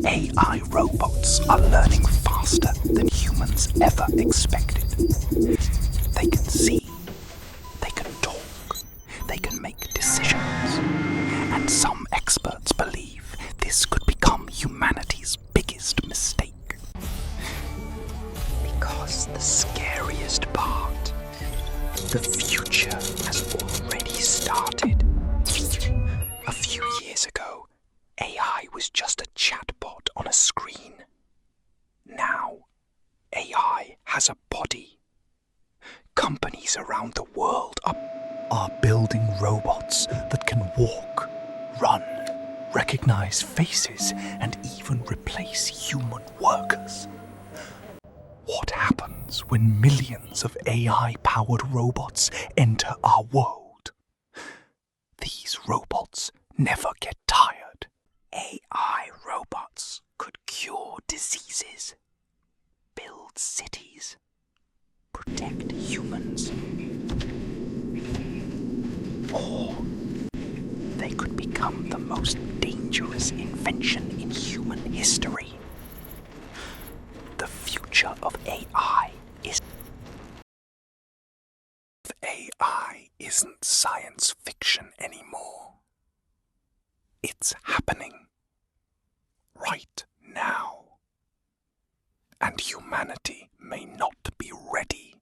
AI robots are learning faster than humans ever expected. They can see, they can talk, they can make decisions. And some experts believe this could become humanity's biggest mistake. Because the scariest part, the future has already started. A few years ago, AI was just a chatbot on a screen. Now, AI has a body. Companies around the world are building robots that can walk, run, recognize faces, and even replace human workers. What happens when millions of AI-powered robots enter our world? These robots never get tired. AI robots could cure diseases, build cities, protect humans. Or they could become the most dangerous invention in human history. The future of AI isn't science fiction anymore. It's happening right now. And humanity may not be ready.